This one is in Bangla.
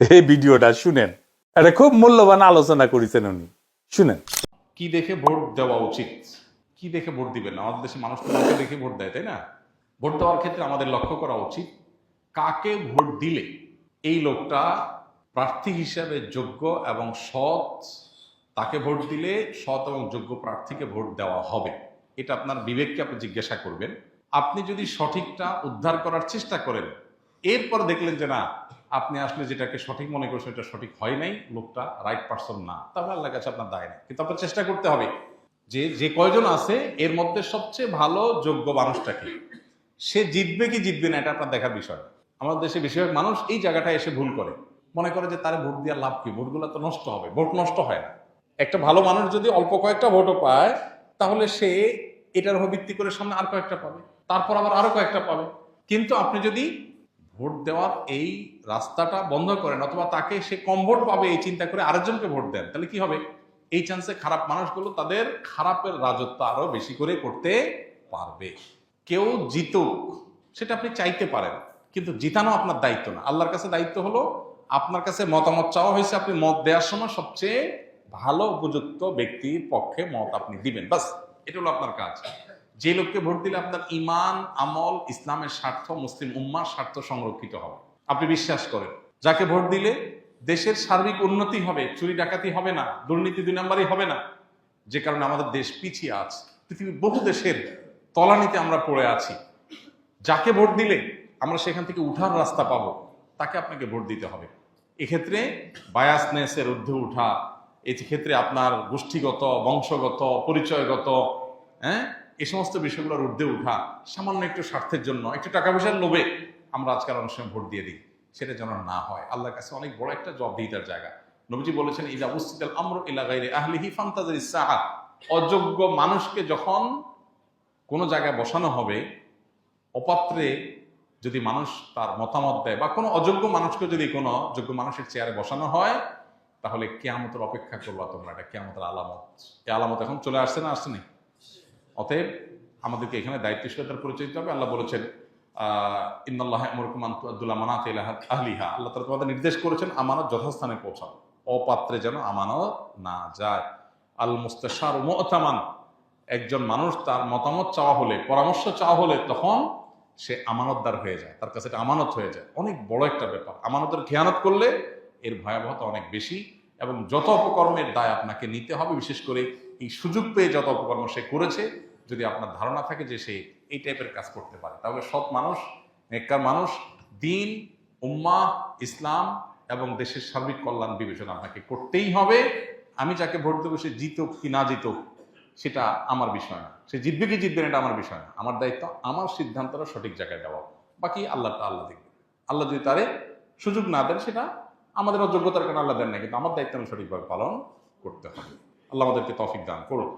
এই ভিডিওটা শুনেন, এটা খুব মূল্যবান আলোচনা করেছেন উনি, শুনেন। কি দেখে ভোট দেওয়া উচিত, কি দেখে ভোট দিবেন না? আমাদের দেশে মানুষ তো কাউকে দেখে ভোট দেয়, তাই না? ভোট দেওয়ার ক্ষেত্রে আমাদের লক্ষ্য করা উচিত কাকে ভোট দিলে এই লোকটা প্রার্থী হিসাবে যোগ্য এবং সৎ। তাকে ভোট দিলে সৎ এবং যোগ্য প্রার্থীকে ভোট দেওয়া হবে, এটা আপনার বিবেককে আপনি জিজ্ঞাসা করবেন। আপনি যদি সঠিকটা উদ্ধার করার চেষ্টা করেন, এরপর দেখলেন যে না, আপনি আসলে যেটাকে সঠিক মনে করছেন এটা সঠিক হয় নাই, লোকটা রাইট পারসন না, তাহলে আল্লাহর কাছে আপনার দায় নেই। কিন্তু আপনার চেষ্টা করতে হবে যে যে কয়জন আছে এর মধ্যে সবচেয়ে ভালো যোগ্য মানুষটাকে, সে জিতবে কি জিতবে না এটা আপনার দেখার বিষয়। আমাদের দেশে বেশিরভাগ মানুষ এই জায়গাটায় এসে ভুল করে, মনে করে যে তার ভোট দেওয়ার লাভ কি, ভোটগুলো তো নষ্ট হবে। ভোট নষ্ট হয় না। একটা ভালো মানুষ যদি অল্প কয়েকটা ভোটও পায়, তাহলে সে এটার উপর ভিত্তি করে সামনে আর কয়েকটা পাবে, তারপর আবার আরো কয়েকটা পাবে। কিন্তু আপনি যদি ভোট দেওয়ার এই রাস্তাটা বন্ধ করেন, অথবা তাকে সে কম ভোট পাবে এই চিন্তা করে আরেকজনকে ভোট দেন, তাহলে কি হবে? এই চান্সে খারাপ মানুষগুলো তাদের খারাপের রাজত্ব আরো বেশি করে করতে পারবে। কেউ জিতুক সেটা আপনি চাইতে পারেন, কিন্তু জিতানো আপনার দায়িত্ব না। আল্লাহর কাছে দায়িত্ব হলো, আপনার কাছে মতামত চাওয়া হয়েছে, আপনি মত দেওয়ার সময় সবচেয়ে ভালো উপযুক্ত ব্যক্তির পক্ষে মত আপনি দিবেন, বাস। এটা হলো আপনার কাজ। যে লোককে ভোট দিলে আপনার ইমান, আমল, ইসলামের স্বার্থ, মুসলিম উম্মার স্বার্থ সংরক্ষিত হবে, আপনি বিশ্বাস করেন, যাকে ভোট দিলে দেশের সার্বিক উন্নতি হবে, চুরি ডাকাতি হবে না, দুর্নীতি 2 নম্বরই হবে না, যে কারণে আমাদের দেশ পিছিয়ে আছে, পৃথিবীর বহু দেশের তলানিতে আমরা পড়ে আছি। যাকে ভোট দিলে আমরা সেখান থেকে উঠার রাস্তা পাবো, তাকে আপনাকে ভোট দিতে হবে। এক্ষেত্রে বায়াসনেসের ঊর্ধ্বে উঠা, ক্ষেত্রে আপনার গোষ্ঠীগত, বংশগত, পরিচয়গত, হ্যাঁ, এই সমস্ত বিষয়গুলোর ঊর্ধ্বে উঠা, সামান্য একটু স্বার্থের জন্য, একটু টাকা পয়সার লোভে আমরা আজকাল অনেক সময় ভোট দিয়ে দিই, সেটা যেন না হয়। আল্লাহর কাছে অনেক বড় একটা জবাবদিহিতার জায়গা। নবীজি বলেছেন, ইজা উসিদাল আমরু ইলা গায়রি আহলিহি ফান্তাজিরিস সাআ। অযোগ্য মানুষকে যখন কোনো জায়গায় বসানো হবে, অপাত্রে যদি মানুষ তার মতামত দেয়, বা কোনো অযোগ্য মানুষকে যদি কোনো যোগ্য মানুষের চেয়ারে বসানো হয়, তাহলে কিয়ামতের অপেক্ষা করবা তোমরা। এটা কিয়ামতের আলামত। এই আলামত এখন চলে আসছে না, আসছেনি? অতএব আমাদেরকে এখানে দায়িত্বশীলতার পরিচয় দিতে হবে। আল্লাহ বলেছেন, ইন্নাল্লাহা ইয়ামুরুকুম আন তুআদ্দুল আমানাতি ইলা আহলিহা। আল্লাহ তাআলা তোমাদের নির্দেশ করেছেন আমানত যথাস্থানে পৌঁছাও, অপাত্রে যেন আমানত না যায়। আল মুস্তাশারু মু'তামান। একজন মানুষ তার মতামত চাওয়া হলে, পরামর্শ চাওয়া হলে, তখন সে আমানতদার হয়ে যায়, তার কাছে এটা আমানত হয়ে যায়। অনেক বড় একটা ব্যাপার। আমানতের খেয়ানত করলে এর ভয়াবহতা অনেক বেশি, এবং যত অপকর্মের দায় আপনাকে নিতে হবে, বিশেষ করে এই সুযোগ পেয়ে যত অপকর্ম সে করেছে, যদি আপনার ধারণা থাকে যে সে এই টাইপের কাজ করতে পারে, তাহলে সৎ মানুষ, নেককার মানুষ, দিন, উম্মাহ, ইসলাম এবং দেশের সার্বিক কল্যাণ বিবেচনা আপনাকে করতেই হবে। আমি যাকে ভোট দেবো সে জিতুক কি না জিতুক সেটা আমার বিষয় না, সে জিতবে কি জিতবে না এটা আমার বিষয় না। আমার দায়িত্ব আমার সিদ্ধান্তটা সঠিক জায়গায় দেওয়া, বাকি আল্লাহটা আল্লাহ দেখবে। আল্লাহ যদি তারে সুযোগ না দেন, সেটা আমাদের অযোগ্যতার কারণে আল্লাহ দেন না, কিন্তু আমার দায়িত্ব আমি সঠিকভাবে পালন করতে হবে। আল্লাহ আমাদেরকে তৌফিক দান করুন।